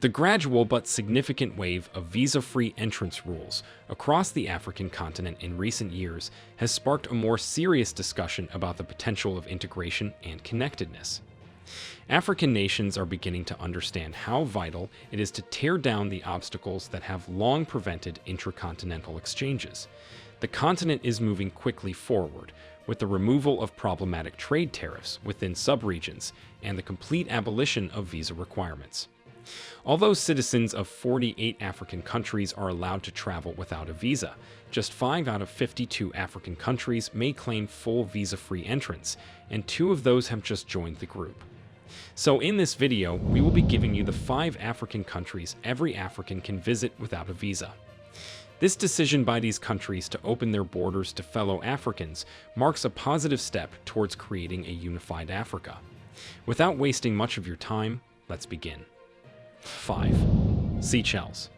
The gradual but significant wave of visa-free entrance rules across the African continent in recent years has sparked a more serious discussion about the potential of integration and connectedness. African nations are beginning to understand how vital it is to tear down the obstacles that have long prevented intracontinental exchanges. The continent is moving quickly forward, with the removal of problematic trade tariffs within subregions and the complete abolition of visa requirements. Although citizens of 48 African countries are allowed to travel without a visa, just 5 out of 52 African countries may claim full visa-free entrance, and 2 of those have just joined the group. So in this video, we will be giving you the 5 African countries every African can visit without a visa. This decision by these countries to open their borders to fellow Africans marks a positive step towards creating a unified Africa. Without wasting much of your time, let's begin. 5. Seychelles.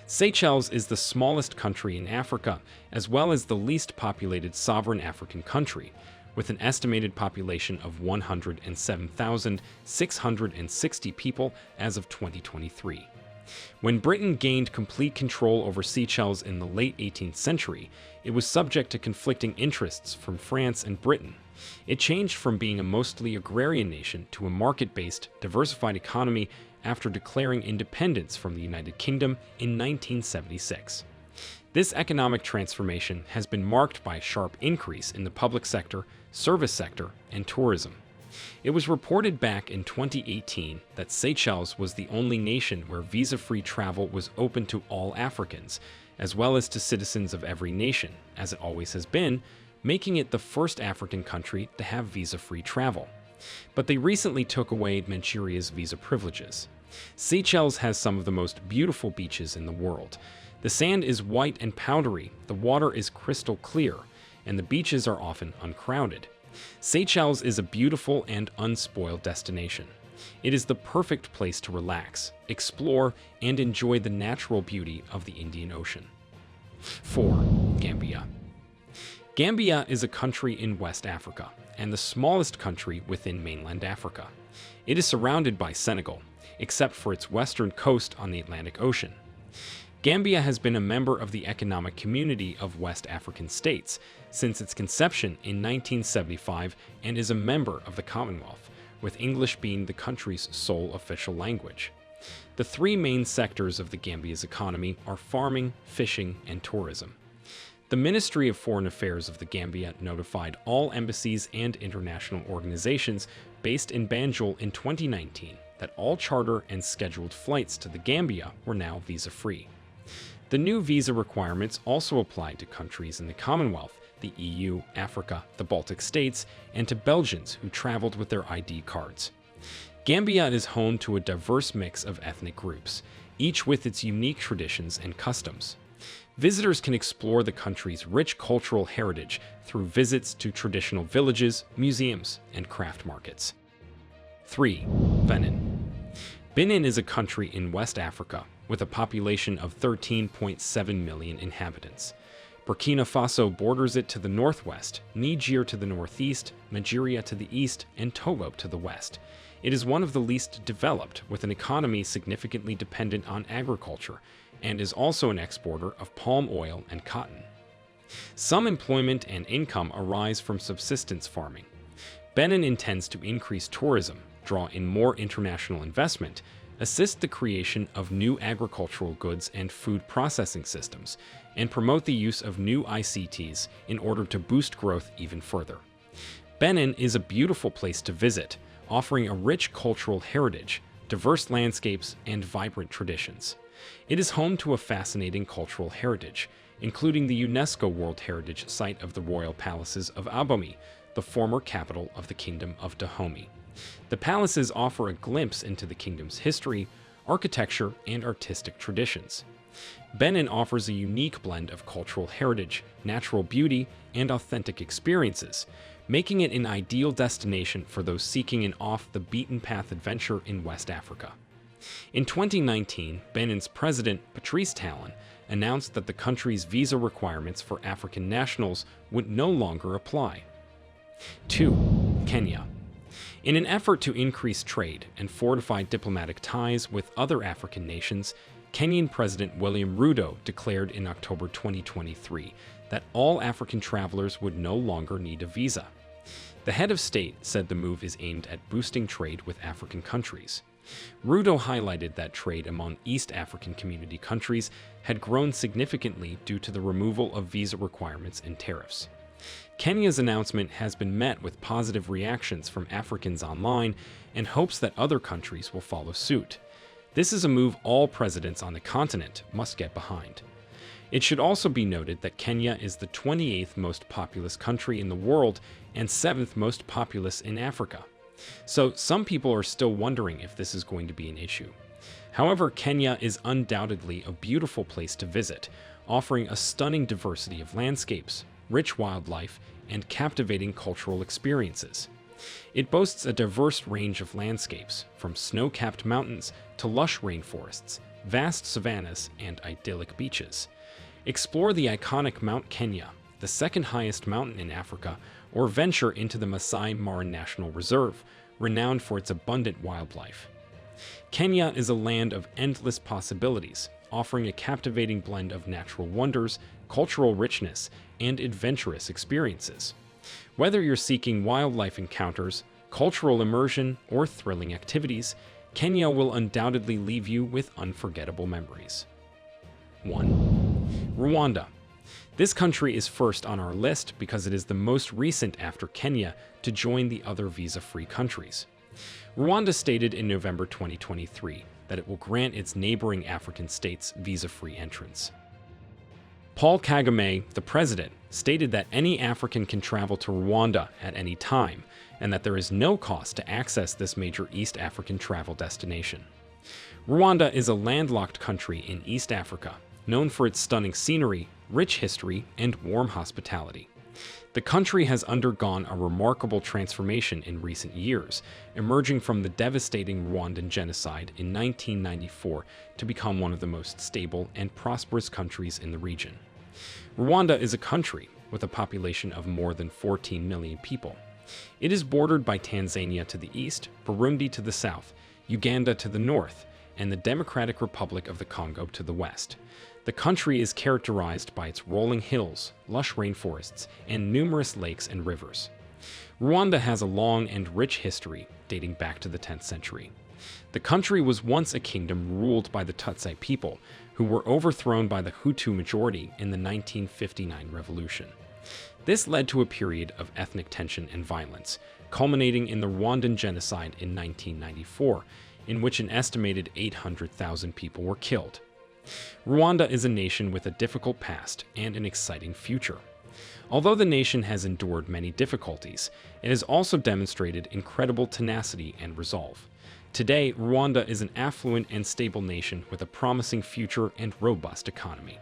Seychelles is the smallest country in Africa, as well as the least populated sovereign African country, with an estimated population of 107,660 people as of 2023. When Britain gained complete control over Seychelles in the late 18th century, it was subject to conflicting interests from France and Britain. It changed from being a mostly agrarian nation to a market-based, diversified economy after declaring independence from the United Kingdom in 1976. This economic transformation has been marked by a sharp increase in the public sector, service sector, and tourism. It was reported back in 2018 that Seychelles was the only nation where visa-free travel was open to all Africans, as well as to citizens of every nation, as it always has been, making it the first African country to have visa-free travel. But they recently took away Manchuria's visa privileges. Seychelles has some of the most beautiful beaches in the world. The sand is white and powdery, the water is crystal clear, and the beaches are often uncrowded. Seychelles is a beautiful and unspoiled destination. It is the perfect place to relax, explore, and enjoy the natural beauty of the Indian Ocean. 4. Gambia. Gambia is a country in West Africa, and the smallest country within mainland Africa. It is surrounded by Senegal, except for its western coast on the Atlantic Ocean. Gambia has been a member of the Economic Community of West African States since its conception in 1975 and is a member of the Commonwealth, with English being the country's sole official language. The 3 main sectors of the Gambia's economy are farming, fishing, and tourism. The Ministry of Foreign Affairs of the Gambia notified all embassies and international organizations based in Banjul in 2019 that all charter and scheduled flights to the Gambia were now visa-free. The new visa requirements also apply to countries in the Commonwealth, the EU, Africa, the Baltic states, and to Belgians who traveled with their ID cards. Gambia is home to a diverse mix of ethnic groups, each with its unique traditions and customs. Visitors can explore the country's rich cultural heritage through visits to traditional villages, museums, and craft markets. 3. Benin. Benin is a country in West Africa with a population of 13.7 million inhabitants. Burkina Faso borders it to the northwest, Niger to the northeast, Nigeria to the east, and Togo to the west. It is one of the least developed, with an economy significantly dependent on agriculture, and is also an exporter of palm oil and cotton. Some employment and income arise from subsistence farming. Benin intends to increase tourism, draw in more international investment, assist the creation of new agricultural goods and food processing systems, and promote the use of new ICTs in order to boost growth even further. Benin is a beautiful place to visit, offering a rich cultural heritage, diverse landscapes, and vibrant traditions. It is home to a fascinating cultural heritage, including the UNESCO World Heritage Site of the Royal Palaces of Abomey, the former capital of the Kingdom of Dahomey. The palaces offer a glimpse into the kingdom's history, architecture, and artistic traditions. Benin offers a unique blend of cultural heritage, natural beauty, and authentic experiences, making it an ideal destination for those seeking an off-the-beaten-path adventure in West Africa. In 2019, Benin's president, Patrice Talon, announced that the country's visa requirements for African nationals would no longer apply. 2. Kenya. In an effort to increase trade and fortify diplomatic ties with other African nations, Kenyan President William Ruto declared in October 2023 that all African travelers would no longer need a visa. The head of state said the move is aimed at boosting trade with African countries. Ruto highlighted that trade among East African Community countries had grown significantly due to the removal of visa requirements and tariffs. Kenya's announcement has been met with positive reactions from Africans online and hopes that other countries will follow suit. This is a move all presidents on the continent must get behind. It should also be noted that Kenya is the 28th most populous country in the world and 7th most populous in Africa. So some people are still wondering if this is going to be an issue. However, Kenya is undoubtedly a beautiful place to visit, offering a stunning diversity of landscapes, rich wildlife, and captivating cultural experiences. It boasts a diverse range of landscapes, from snow-capped mountains to lush rainforests, vast savannas, and idyllic beaches. Explore the iconic Mount Kenya, the second highest mountain in Africa, or venture into the Masai Mara National Reserve, renowned for its abundant wildlife. Kenya is a land of endless possibilities, offering a captivating blend of natural wonders, cultural richness, and adventurous experiences. Whether you're seeking wildlife encounters, cultural immersion, or thrilling activities, Kenya will undoubtedly leave you with unforgettable memories. 1. Rwanda. This country is first on our list because it is the most recent after Kenya to join the other visa-free countries. Rwanda stated in November 2023 that it will grant its neighboring African states visa-free entrance. Paul Kagame, the president, stated that any African can travel to Rwanda at any time, and that there is no cost to access this major East African travel destination. Rwanda is a landlocked country in East Africa, known for its stunning scenery, rich history, and warm hospitality. The country has undergone a remarkable transformation in recent years, emerging from the devastating Rwandan genocide in 1994 to become one of the most stable and prosperous countries in the region. Rwanda is a country with a population of more than 14 million people. It is bordered by Tanzania to the east, Burundi to the south, Uganda to the north, and the Democratic Republic of the Congo to the west. The country is characterized by its rolling hills, lush rainforests, and numerous lakes and rivers. Rwanda has a long and rich history dating back to the 10th century. The country was once a kingdom ruled by the Tutsi people, who were overthrown by the Hutu majority in the 1959 revolution. This led to a period of ethnic tension and violence, culminating in the Rwandan genocide in 1994, in which an estimated 800,000 people were killed. Rwanda is a nation with a difficult past and an exciting future. Although the nation has endured many difficulties, it has also demonstrated incredible tenacity and resolve. Today, Rwanda is an affluent and stable nation with a promising future and robust economy.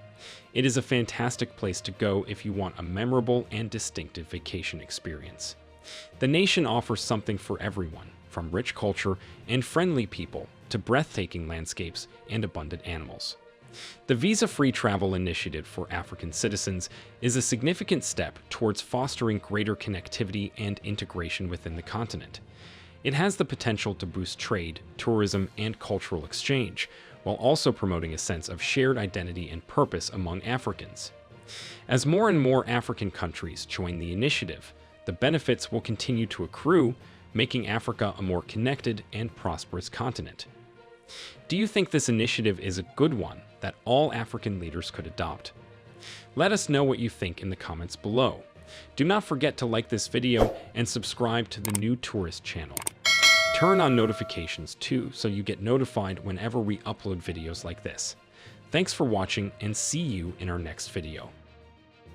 It is a fantastic place to go if you want a memorable and distinctive vacation experience. The nation offers something for everyone, from rich culture and friendly people to breathtaking landscapes and abundant animals. The Visa-Free Travel Initiative for African citizens is a significant step towards fostering greater connectivity and integration within the continent. It has the potential to boost trade, tourism, and cultural exchange, while also promoting a sense of shared identity and purpose among Africans. As more and more African countries join the initiative, the benefits will continue to accrue, making Africa a more connected and prosperous continent. Do you think this initiative is a good one that all African leaders could adopt? Let us know what you think in the comments below. Do not forget to like this video and subscribe to the New Tourist channel. Turn on notifications too so you get notified whenever we upload videos like this. Thanks for watching and see you in our next video.